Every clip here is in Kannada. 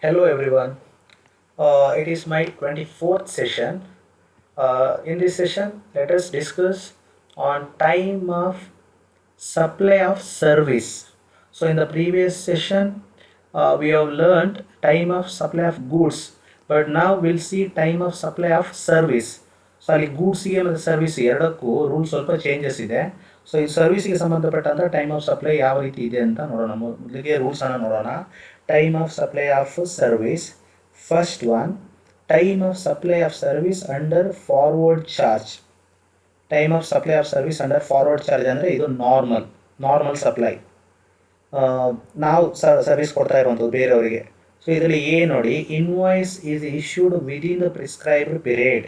Hello everyone. It is my 24th session. In this session, let us discuss on time of supply of service. So in the previous session, we have learned time of supply of goods, but now we'll see time of supply of service. So ಅಲ್ಲಿ ಗೂಡ್ಸಿಗೆ ಮತ್ತು ಸರ್ವಿಸ್ ಎರಡಕ್ಕೂ ರೂಲ್ ಸ್ವಲ್ಪ ಚೇಂಜಸ್ ಇದೆ. ಸೊ ಈ ಸರ್ವಿಸ್ಗೆ ಸಂಬಂಧಪಟ್ಟಂಥ ಟೈಮ್ ಆಫ್ ಸಪ್ಲೈ ಯಾವ ರೀತಿ ಇದೆ ಅಂತ ನೋಡೋಣ. ಮೊದಲಿಗೆ ರೂಲ್ಸನ್ನು ನೋಡೋಣ. Time of supply of service. First one, time of supply of service under forward charge. Time of supply of service under forward charge ಅಂದರೆ ಇದು ನಾರ್ಮಲ್ ಸಪ್ಲೈ. ನಾವು ಸರ್ವಿಸ್ ಕೊಡ್ತಾ ಇರುವಂಥದ್ದು ಬೇರೆಯವರಿಗೆ. ಸೊ ಇದರಲ್ಲಿ ನೋಡಿ, invoice is issued within the prescribed period.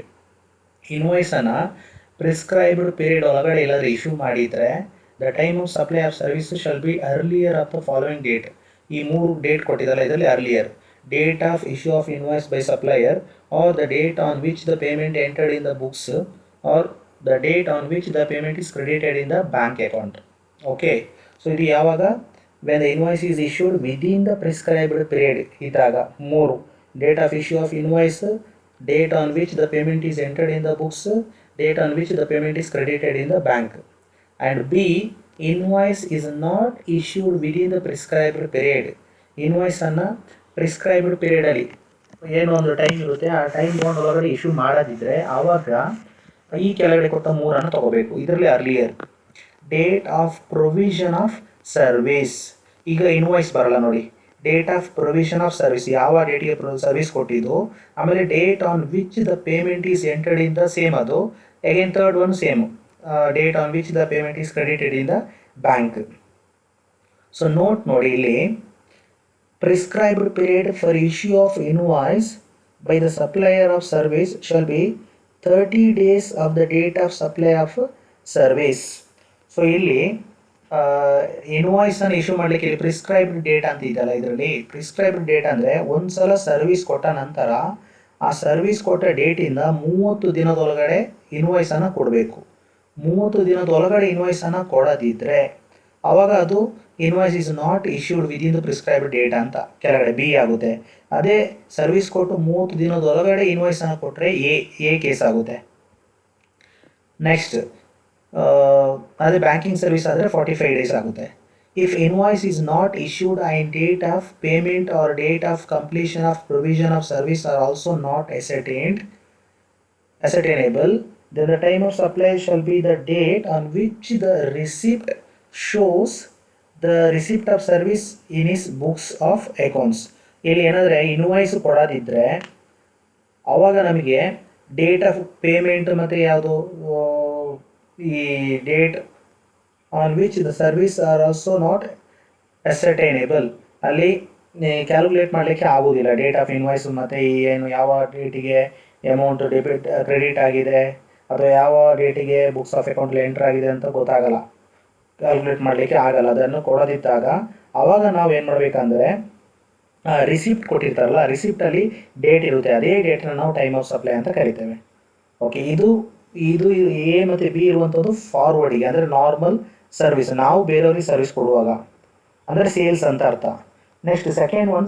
ಇನ್ವಾಯ್ಸನ್ನು ಪ್ರಿಸ್ಕ್ರೈಬ್ಡ್ ಪೀರಿಯಡ್ ಒಳಗಡೆ ಎಲ್ಲಾದರೂ ಇಶ್ಯೂ ಮಾಡಿದರೆ the time of supply of service shall be earlier of the following date. ಈ ಮೂರು ಡೇಟ್ ಕೊಟ್ಟಿದ್ದಲ್ಲ, ಇದರಲ್ಲಿ earlier date of issue of invoice by supplier, or the date on which the payment entered in the books, or the date on which the payment is credited in the bank account. Okay, so ಇದು ಯಾವಾಗ when the invoice is issued within the prescribed period ಇದ್ದಾಗ ಮೂರು: date of issue of invoice, date on which the payment is entered in the books, date on which the payment is credited in the bank. And B, invoice is not issued within the prescribed period. Invoice ಅನ್ನು ಪ್ರಿಸ್ಕ್ರೈಬ್ಡ್ ಪೀರಿಯಡಲ್ಲಿ ಏನು ಒಂದು ಟೈಮ್ ಇರುತ್ತೆ, ಆ ಟೈಮ್ ತೊಗೊಂಡು ಒಳಗಡೆ ಇಶ್ಯೂ ಮಾಡೋದಿದ್ರೆ ಆವಾಗ ಈ ಕೆಳಗಡೆ ಕೊಟ್ಟ ಮೂರನ್ನು ತಗೋಬೇಕು. ಇದರಲ್ಲಿ earlier date of provision of service. ಈಗ ಇನ್ವಾಯ್ಸ್ ಬರಲ್ಲ ನೋಡಿ. Date of provision of service, ಯಾವ ಡೇಟಿಗೆ ಸರ್ವಿಸ್ ಕೊಟ್ಟಿದ್ದು, ಆಮೇಲೆ date on which the payment is entered in the same, ಅದು again third one same, date on which the payment is credited in the bank. So note ನೋಡಿ, ಇಲ್ಲಿ prescribed period for issue of invoice by the supplier of service shall be 30 days of the date of supply of service. So ಇಲ್ಲಿ ಇನ್ವಾಯ್ಸನ್ನು ಇಶ್ಯೂ ಮಾಡಲಿಕ್ಕೆ ಇಲ್ಲಿ ಪ್ರಿಸ್ಕ್ರೈಬ್ಡ್ ಡೇಟ್ ಅಂತ ಇದೆಯಲ್ಲ, ಇದರಲ್ಲಿ ಪ್ರಿಸ್ಕ್ರೈಬ್ಡ್ ಡೇಟ್ ಅಂದರೆ ಒಂದು ಸಲ ಸರ್ವಿಸ್ ಕೊಟ್ಟ ನಂತರ ಆ ಸರ್ವಿಸ್ ಕೊಟ್ಟ ಡೇಟಿಂದ 30 ದಿನದೊಳಗಡೆ ಇನ್ವಾಯ್ಸನ್ನು ಕೊಡಬೇಕು. 30 ದಿನದೊಳಗಡೆ ಇನ್ವಾಯ್ಸನ್ನು ಕೊಡೋದಿದ್ದರೆ ಆವಾಗ ಅದು invoice is not issued within the prescribed date ಅಂತ ಕೆಳಗಡೆ ಬಿ ಆಗುತ್ತೆ. ಅದೇ ಸರ್ವಿಸ್ ಕೊಟ್ಟು 30 ದಿನದೊಳಗಡೆ ಇನ್ವಾಯ್ಸನ್ನು ಕೊಟ್ಟರೆ ಎ ಕೇಸ್ ಆಗುತ್ತೆ. ನೆಕ್ಸ್ಟ್, ಅದೇ ಬ್ಯಾಂಕಿಂಗ್ ಸರ್ವಿಸ್ ಆದರೆ 45 days ಆಗುತ್ತೆ. If invoice is not issued and date of payment or date of completion of provision of service are also not ascertainable, then the time of supply shall be the date on which the receipt shows the receipt of service in his books of accounts. ಇಲ್ಲಿ ಏನಾದರೆ ಇನ್ವಾಯ್ಸ್ ಕೊಡೋದಿದ್ದರೆ ಆವಾಗ ನಮಗೆ ಡೇಟ್ ಆಫ್ ಪೇಮೆಂಟ್ ಮತ್ತು ಯಾವುದು ಈ date on which the service are also not ascertainable, ಅಲ್ಲಿ ಕ್ಯಾಲ್ಕುಲೇಟ್ ಮಾಡಲಿಕ್ಕೆ ಆಗೋದಿಲ್ಲ. ಡೇಟ್ ಆಫ್ ಇನ್ವಾಯ್ಸ್ ಮತ್ತು ಏನು ಯಾವ ಡೇಟಿಗೆ ಅಮೌಂಟ್ ಕ್ರೆಡಿಟ್ ಆಗಿದೆ ಅಥವಾ ಯಾವ ಡೇಟಿಗೆ ಬುಕ್ಸ್ ಆಫ್ ಅಕೌಂಟಲ್ಲಿ ಎಂಟ್ರ್ ಆಗಿದೆ ಅಂತ ಗೊತ್ತಾಗಲ್ಲ, ಕ್ಯಾಲ್ಕುಲೇಟ್ ಮಾಡಲಿಕ್ಕೆ ಆಗಲ್ಲ. ಅದನ್ನು ಕೊಡೋದಿದ್ದಾಗ ಆವಾಗ ನಾವು ಏನು ಮಾಡಬೇಕಂದ್ರೆ ರಿಸಿಪ್ಟ್ ಕೊಟ್ಟಿರ್ತಾರಲ್ಲ, ರಿಸಿಪ್ಟಲ್ಲಿ ಡೇಟ್ ಇರುತ್ತೆ, ಅದೇ ಡೇಟನ್ನು ನಾವು ಟೈಮ್ ಆಫ್ ಸಪ್ಲೈ ಅಂತ ಕರಿತೇವೆ. ಓಕೆ, ಇದು ಎ ಮತ್ತು ಬಿ ಇರುವಂಥದ್ದು ಫಾರ್ವರ್ಡಿಗೆ, ಅಂದರೆ ನಾರ್ಮಲ್ ಸರ್ವಿಸ್, ನಾವು ಬೇರೆಯವ್ರಿಗೆ ಸರ್ವಿಸ್ ಕೊಡುವಾಗ, ಅಂದರೆ ಸೇಲ್ಸ್ ಅಂತ ಅರ್ಥ. Next second one,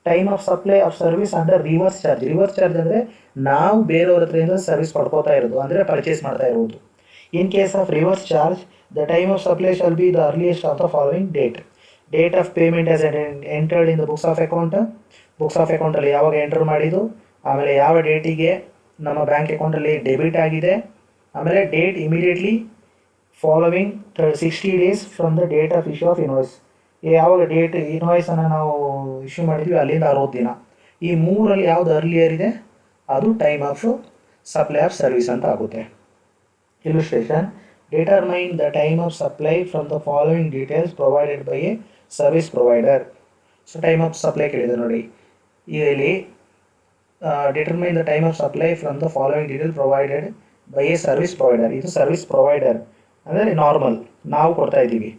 time of supply of service under reverse charge. Reverse charge ಅಂದರೆ ನಾವು ಬೇರೆಯವ್ರ ಹತ್ರದಿಂದ ಸರ್ವಿಸ್ ಪಡ್ಕೋತಾ ಇರೋದು, ಅಂದರೆ ಪರ್ಚೇಸ್ ಮಾಡ್ತಾ ಇರೋದು. In case of reverse charge, the time of supply shall be the earliest of the following date. Date of payment as entered in the books of ಅಕೌಂಟಲ್ಲಿ ಯಾವಾಗ ಎಂಟರ್ ಮಾಡಿದ್ದು, ಆಮೇಲೆ ಯಾವ ಡೇಟಿಗೆ ನಮ್ಮ ಬ್ಯಾಂಕ್ ಅಕೌಂಟಲ್ಲಿ ಡೆಬಿಟ್ ಆಗಿದೆ, ಆಮೇಲೆ date immediately following 60 days from the date of issue of invoice. ಯಾವಾಗ ಡೇಟ್ ಇನ್ವಾಯ್ಸನ್ನು ನಾವು ಇಶ್ಯೂ ಮಾಡಿದ್ವಿ ಅಲ್ಲಿಂದ 60 ದಿನ. ಈ ಮೂರಲ್ಲಿ ಯಾವುದು ಅರ್ಲಿಯರ್ ಇದೆ ಅದು time of supply of service ಅಂತ ಆಗುತ್ತೆ. Illustration, determine the time of supply from the following details provided by a service provider. So time of supply ಕೇಳಿದೆ ನೋಡಿ, ಇಲ್ಲಿ determine the time of supply from the following detail provided by a service provider. ಇದು ಸರ್ವಿಸ್ ಪ್ರೊವೈಡರ್ ಅಂದರೆ ನಾರ್ಮಲ್ ನಾವು ಕೊಡ್ತಾ ಇದ್ದೀವಿ.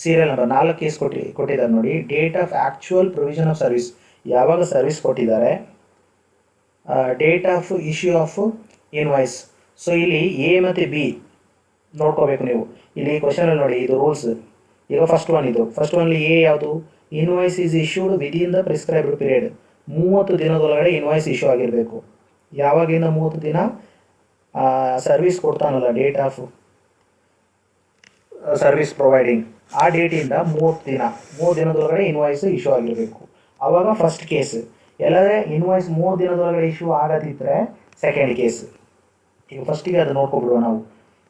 ಸೀರಿಯಲ್ ನಂಬರ್ 4 ಕೇಸ್ ಕೊಟ್ಟಿದ್ದಾರೆ ನೋಡಿ. Date of actual provision of service, ಯಾವಾಗ ಸರ್ವಿಸ್ ಕೊಟ್ಟಿದ್ದಾರೆ, date of issue of invoice. So ಇಲ್ಲಿ ಎ ಮತ್ತು ಬಿ ನೋಡ್ಕೋಬೇಕು ನೀವು. ಇಲ್ಲಿ ಕ್ವಶನಲ್ಲಿ ನೋಡಿ, ಇದು ರೂಲ್ಸ್. ಈಗ ಫಸ್ಟ್ ಒನ್ಲಿ ಎ ಯಾವುದು, invoice is issued within the prescribed period. 30 ದಿನದೊಳಗಡೆ ಇನ್ವಾಯ್ಸ್ ಇಶ್ಯೂ ಆಗಿರಬೇಕು. ಯಾವಾಗಿಂದ 30 ದಿನ ಸರ್ವಿಸ್ ಕೊಡ್ತಾನಲ್ಲ, ಡೇಟ್ ಆಫ್ ಸರ್ವಿಸ್ ಪ್ರೊವೈಡಿಂಗ್, ಆ ಡೇಟಿಂದ 30 ದಿನದೊಳಗಡೆ ಇನ್ವಾಯ್ಸ್ ಇಶ್ಯೂ ಆಗಿರಬೇಕು. ಆವಾಗ ಫಸ್ಟ್ ಕೇಸ್. ಎಲ್ಲಾದರೆ ಇನ್ವಾಯ್ಸ್ 30 ದಿನದೊಳಗಡೆ ಇಶ್ಯೂ ಆಗದಿದ್ದರೆ ಸೆಕೆಂಡ್ ಕೇಸ್. ಈಗ ಫಸ್ಟಿಗೆ ಅದು ನೋಡ್ಕೊಬಿಡುವ ನಾವು.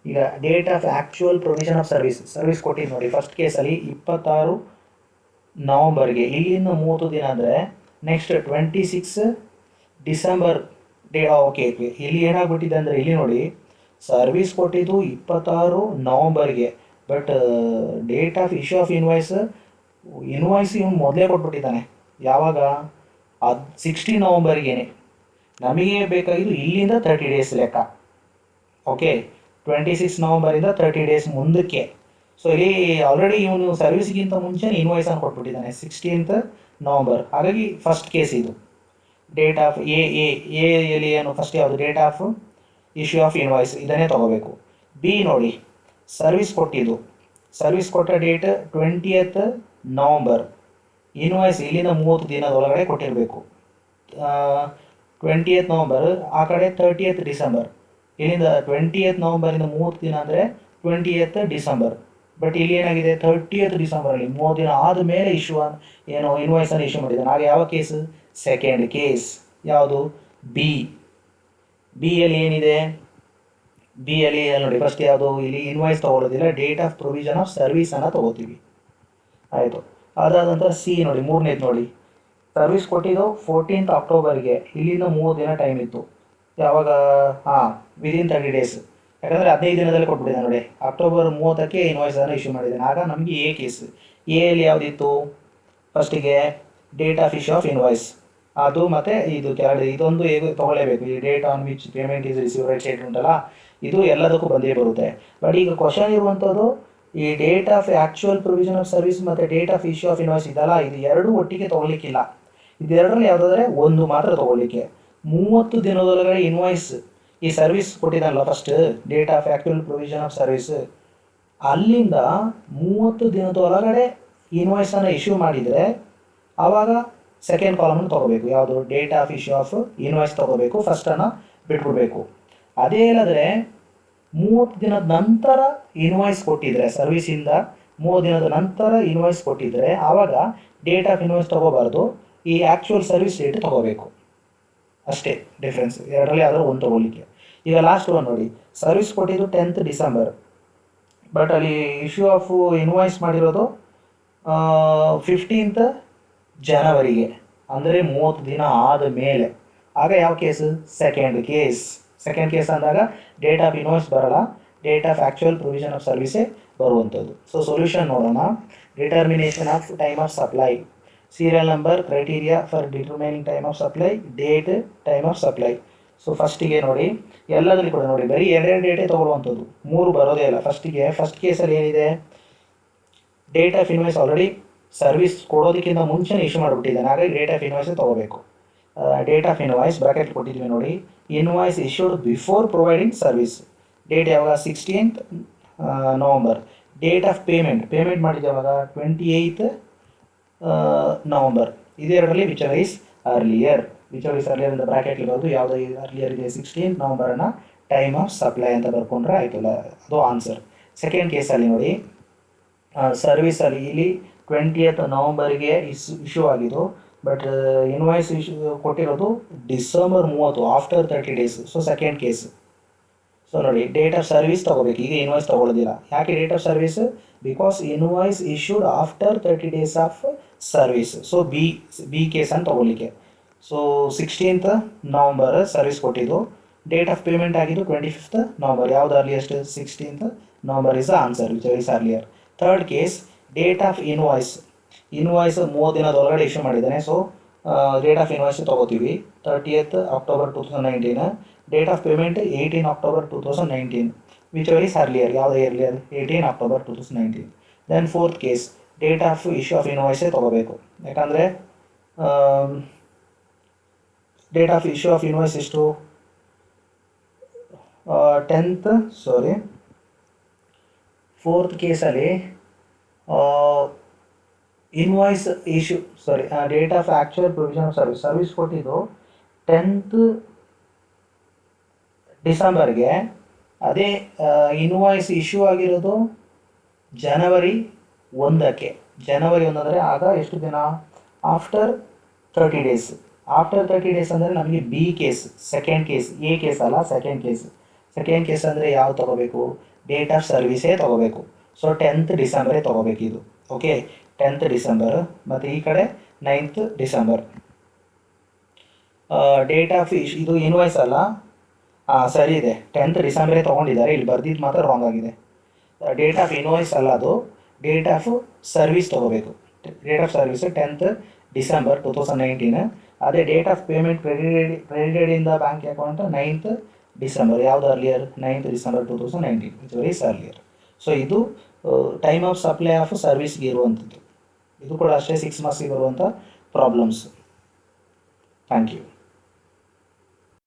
ಈಗ date of actual provision of service ಕೊಟ್ಟಿದ್ದು ನೋಡಿ. ಫಸ್ಟ್ ಕೇಸಲ್ಲಿ 26 ನವಂಬರ್ಗೆ, ಇಲ್ಲಿಂದ 30 ದಿನ ಅಂದರೆ ನೆಕ್ಸ್ಟ್ 26 ಡಿಸೆಂಬರ್ ಓಕೆ. ಇಲ್ಲಿ ಏನಾಗ್ಬಿಟ್ಟಿದೆ ಅಂದರೆ, ಇಲ್ಲಿ ನೋಡಿ ಸರ್ವಿಸ್ ಕೊಟ್ಟಿದ್ದು 26 ನವಂಬರ್ಗೆ, but date of issue of invoice ಇವನು ಮೊದಲೇ ಕೊಟ್ಬಿಟ್ಟಿದ್ದಾನೆ. ಯಾವಾಗ? 16 ನವಂಬರ್ಗೇನೆ. ನಮಗೆ ಬೇಕಾಗಿದ್ದು ಇಲ್ಲಿಂದ 30 ಡೇಸ್ ಲೆಕ್ಕ. ಓಕೆ, 26 ನವಂಬರಿಂದ 30 ಡೇಸ್ ಮುಂದಕ್ಕೆ. ಸೊ ಇಲ್ಲಿ ಆಲ್ರೆಡಿ ಇವನು ಸರ್ವಿಸ್ಗಿಂತ ಮುಂಚೆ ಇನ್ವಾಯ್ಸನ್ನು ಕೊಟ್ಬಿಟ್ಟಿದ್ದಾನೆ 16th ನವಂಬರ್. ಹಾಗಾಗಿ ಫಸ್ಟ್ ಕೇಸ್ ಇದು. ಡೇಟ್ ಆಫ್ ಎಲ್ಲಿ ಏನು ಫಸ್ಟ್ ಯಾವುದು? Date of issue of invoice, ಇದನ್ನೇ ತೊಗೋಬೇಕು. ಬಿ ನೋಡಿ, ಸರ್ವಿಸ್ ಕೊಟ್ಟ ಡೇಟ್ 20th ನವಂಬರ್. ಇನ್ವಾಯ್ಸ್ ಇಲ್ಲಿಂದ 30 ದಿನದೊಳಗಡೆ ಕೊಟ್ಟಿರಬೇಕು. 20th ನವಂಬರ್, ಆ ಕಡೆ 30th ಡಿಸೆಂಬರ್. ಇಲ್ಲಿಂದ 20th ನವಂಬರಿಂದ 30 ದಿನ ಅಂದರೆ 20th ಡಿಸೆಂಬರ್. ಬಟ್ ಇಲ್ಲಿ ಏನಾಗಿದೆ, 30th ಡಿಸೆಂಬರಲ್ಲಿ 30 ದಿನ ಆದಮೇಲೆ ಇನ್ವಾಯ್ಸನ್ನು ಇಶ್ಯೂ ಮಾಡಿದ್ದಾನೆ. ಆಗ ಯಾವ ಕೇಸ್? Second case. ಯಾವುದು? ಬಿಯಲ್ಲಿ ಏನಿದೆ? ಬಿಯಲ್ಲಿ ನೋಡಿ, ಫಸ್ಟ್ ಯಾವುದು? ಇಲ್ಲಿ ಇನ್ವಾಯ್ಸ್ ತೊಗೊಳ್ಳೋದಿಲ್ಲ, ಡೇಟ್ ಆಫ್ ಪ್ರೊವಿಷನ್ ಆಫ್ ಸರ್ವಿಸನ್ನು ತೊಗೋತೀವಿ. ಆಯಿತು. ಅದಾದ ನಂತರ ಸಿ ನೋಡಿ, ಮೂರನೇದು ನೋಡಿ, ಸರ್ವಿಸ್ ಕೊಟ್ಟಿದ್ದು 14th ಅಕ್ಟೋಬರ್ಗೆ. ಇಲ್ಲಿಂದ 30 ದಿನ ಟೈಮ್ ಇತ್ತು. ಯಾವಾಗ? Within 30 days. ಯಾಕಂದರೆ 15 ದಿನದಲ್ಲಿ ಕೊಟ್ಬಿಟ್ಟಿದೆ ನೋಡಿ. ಅಕ್ಟೋಬರ್ 30ಕ್ಕೆ ಇನ್ವಾಯ್ಸನ್ನು ಇಶ್ಯೂ ಮಾಡಿದ್ದಾನೆ. ಆಗ ನಮಗೆ ಎ ಕೇಸ್. ಎಲ್ಲಿ ಯಾವುದಿತ್ತು? ಫಸ್ಟಿಗೆ date of issue of invoice, ಅದು ಮತ್ತು ಇದೊಂದು ತೊಗೊಳ್ಳೇಬೇಕು. ಈ date on which payment is receive right state ಉಂಟಲ್ಲ, ಇದು ಎಲ್ಲದಕ್ಕೂ ಬಂದೇ ಬರುತ್ತೆ. ಬಟ್ ಈಗ ಕ್ವಶನ್ ಇರುವಂಥದ್ದು ಈ date of actual provision of service ಮತ್ತು date of issue of invoice ಇದಲ್ಲ, ಇದು ಎರಡೂ ಒಟ್ಟಿಗೆ ತೊಗೊಳ್ಲಿಕ್ಕಿಲ್ಲ. ಇದೆರಡರಲ್ಲಿ ಯಾವುದಾದ್ರೆ ಒಂದು ಮಾತ್ರ ತೊಗೊಳ್ಳಿಕ್ಕೆ. 30 ದಿನದೊಳಗಡೆ ಇನ್ವಾಯ್ಸ್, ಈ ಸರ್ವಿಸ್ ಕೊಟ್ಟಿದ್ದಾನಲ್ಲ first, date of actual provision of service, ಅಲ್ಲಿಂದ 30 ದಿನದೊಳಗಡೆ ಇನ್ವಾಯ್ಸನ್ನು ಇಶ್ಯೂ ಮಾಡಿದರೆ ಆವಾಗ ಸೆಕೆಂಡ್ ಕಾಲಮನ್ನು ತೊಗೋಬೇಕು. ಯಾವುದು? Date of issue of invoice ತೊಗೋಬೇಕು, ಫಸ್ಟನ್ನು ಬಿಟ್ಬಿಡ್ಬೇಕು. ಅದೇ ಇಲ್ಲದ್ರೆ 30 ದಿನದ ನಂತರ ಇನ್ವಾಯ್ಸ್ ಕೊಟ್ಟಿದ್ರೆ, ಸರ್ವಿಸಿಂದ 30 ದಿನದ ನಂತರ ಇನ್ವಾಯ್ಸ್ ಕೊಟ್ಟಿದ್ರೆ ಆವಾಗ ಡೇಟ್ ಆಫ್ ಇನ್ವಾಯ್ಸ್ ತೊಗೋಬಾರ್ದು, ಈ ಆ್ಯಕ್ಚುಯಲ್ ಸರ್ವಿಸ್ ಡೇಟ್ ತೊಗೋಬೇಕು. ಅಷ್ಟೇ ಡಿಫ್ರೆನ್ಸ್, ಎರಡರಲ್ಲಿ ಯಾವ್ದಾದ್ರು ಒಂದು ತೊಗೊಳ್ಳಿಕ್ಕೆ. ಈಗ ಲಾಸ್ಟ್ ಒನ್ ನೋಡಿ, ಸರ್ವಿಸ್ ಕೊಟ್ಟಿದ್ದು 10th ಡಿಸೆಂಬರ್, ಬಟ್ ಅಲ್ಲಿ ಇಶ್ಯೂ ಆಫ್ ಇನ್ವಾಯ್ಸ್ ಮಾಡಿರೋದು 15th ಜನವರಿಗೆ, ಅಂದರೆ 30 ದಿನ ಆದ ಮೇಲೆ. ಆಗ ಯಾವ ಕೇಸ್? ಸೆಕೆಂಡ್ ಕೇಸ್ ಅಂದಾಗ ಡೇಟ್ ಆಫ್ ಇನ್ವಾಯ್ಸ್ ಬರಲ್ಲ, date of actual provision of ಸರ್ವಿಸೇ ಬರುವಂಥದ್ದು. ಸೊ ಸೊಲ್ಯೂಷನ್ ನೋಡೋಣ. Determination of time of supply, serial number, criteria for determining time of supply, date, time of supply. So ಫಸ್ಟಿಗೆ ನೋಡಿ, ಎಲ್ಲದರಲ್ಲಿ ಕೂಡ ನೋಡಿ ಬರೀ 2 ಡೇಟೇ ತೊಗೊಳ್ಳುವಂಥದ್ದು, 3 ಬರೋದೇ ಇಲ್ಲ. ಫಸ್ಟ್ ಕೇಸಲ್ಲಿ ಏನಿದೆ? Date of invoice already service ಕೊಡೋದಕ್ಕಿಂತ ಮುಂಚೆನೇ ಇಶ್ಯೂ ಮಾಡಿಬಿಟ್ಟಿದ್ದಾನೆ, ಹಾಗಾಗಿ ಡೇಟ್ ಆಫ್ ಇನ್ವಾಯ್ಸ್ ತೊಗೋಬೇಕು. ಡೇಟ್ ಆಫ್ ಇನ್ವಾಯ್ಸ್ ಬ್ರಾಕೆಟ್ ಕೊಟ್ಟಿದ್ವಿ ನೋಡಿ, invoice issued before providing service, date ಯಾವಾಗ? 16th November. Date of payment ಮಾಡಿದ್ದು ಯಾವಾಗ? 28th November. ಇದೆರಡರಲ್ಲಿ ವಿಚ್ ಈಸ್ ಅರ್ಲಿಯರ್ ಅಂತ ಬ್ರಾಕೆಟ್ ಇರೋದು. ಯಾವುದು ಅರ್ಲಿಯರ್ ಇದೆ? 16th ನವಂಬರನ್ನು ಟೈಮ್ ಆಫ್ ಸಪ್ಲೈ ಅಂತ ಬರ್ಕೊಂಡ್ರೆ ಆಯಿತಲ್ಲ, ಅದು ಆನ್ಸರ್. ಸೆಕೆಂಡ್ ಕೇಸಲ್ಲಿ ನೋಡಿ, ಸರ್ವಿಸಲ್ಲಿ ಇಲ್ಲಿ 20th ನವಂಬರ್ಗೆ ಇಶ್ಯೂ ಆಗಿದ್ದು, ಬಟ್ ಇನ್ವಾಯ್ಸ್ ಇಶ್ಯೂ ಕೊಟ್ಟಿರೋದು December 30, after 30 days. So second case. So ನೋಡಿ, ಡೇಟ್ ಆಫ್ ಸರ್ವಿಸ್ ತೊಗೋಬೇಕು, ಈಗ ಇನ್ವಾಯ್ಸ್ ತೊಗೊಳ್ಳೋದಿಲ್ಲ. ಯಾಕೆ date of service? Because invoice issued after 30 days of service. So B case ಅಂತ ತೊಗೊಳ್ಳಿಕ್ಕೆ. ಸೊ 16th ನವಂಬರ್ ಸರ್ವಿಸ್ ಕೊಟ್ಟಿದ್ದು, ಡೇಟ್ ಆಫ್ ಪೇಮೆಂಟ್ ಆಗಿದ್ದು 25th ನವಂಬರ್. ಯಾವುದು earliest? 16th November is the answer, which is earlier. Third case, date of invoice 30 ದಿನದೊಳಗಡೆ ಇಶ್ಯೂ ಮಾಡಿದ್ದಾನೆ. ಸೊ ಡೇಟ್ ಆಫ್ ಇನ್ವಾಯ್ಸ್ ತೊಗೋತೀವಿ 30th October 2019. Date of payment 18 October 2019, which is earlier. ಯಾವುದು earlier? 18 October 2019. Then fourth case, date of issue of ಇನ್ವಾಯ್ಸೇ ತೊಗೋಬೇಕು. ಯಾಕಂದರೆ date of issue of invoice ಎಷ್ಟು? 10th, ಫೋರ್ತ್ ಕೇಸಲ್ಲಿ invoice issue date of actual provision of service ಕೊಟ್ಟಿದ್ದು 10th ಡಿಸೆಂಬರ್ಗೆ. ಅದೇ ಇನ್ವಾಯ್ಸ್ ಇಶ್ಯೂ ಆಗಿರೋದು ಜನವರಿ 1ಕ್ಕೆ. ಜನವರಿ 1 ಅಂದರೆ ಆಗ ಎಷ್ಟು ದಿನ? After 30 days. ಆಫ್ಟರ್ 30 ಡೇಸ್ ಅಂದರೆ ನಮಗೆ B case, second case. A case ಅಲ್ಲ, ಸೆಕೆಂಡ್ ಕೇಸ್. ಸೆಕೆಂಡ್ ಕೇಸ್ ಅಂದರೆ ಯಾವ್ದು ತೊಗೋಬೇಕು? ಡೇಟ್ ಆಫ್ ಸರ್ವಿಸೇ ತೊಗೋಬೇಕು. ಸೊ 10th ಡಿಸೆಂಬರೇ ತೊಗೋಬೇಕು ಇದು. Okay, 10th December. ಮತ್ತು ಈ ಕಡೆ 9th ಡಿಸೆಂಬರ್. ಡೇಟ್ ಆಫ್ ಇದು ಇನ್ವಾಯ್ಸ್ ಅಲ್ಲ, ಸರಿ ಇದೆ, 10th ಡಿಸೆಂಬರೇ ತೊಗೊಂಡಿದ್ದಾರೆ. ಇಲ್ಲಿ ಬರ್ದಿದ್ದು ಮಾತ್ರ ರಾಂಗ್ ಆಗಿದೆ. ಡೇಟ್ ಆಫ್ ಇನ್ವಾಯ್ಸ್ ಅಲ್ಲ, ಅದು ಡೇಟ್ ಆಫ್ ಸರ್ವಿಸ್ ತೊಗೋಬೇಕು. Date of service 10th December 2019. ಅದೇ date of payment credited in the bank account 9th December. ಯಾವುದು earlier? 9th December 2019. It's very earlier. So ಇದು ಟೈಮ್ ಆಫ್ ಸಪ್ಲೈ ಆಫ್ ಸರ್ವಿಸ್ಗೆ ಇರುವಂಥದ್ದು. ಇದು ಕೂಡ ಅಷ್ಟೇ 6 ಮಾರ್ಕ್ಸಿಗೆ ಬರುವಂಥ ಪ್ರಾಬ್ಲಮ್ಸ್. Thank you.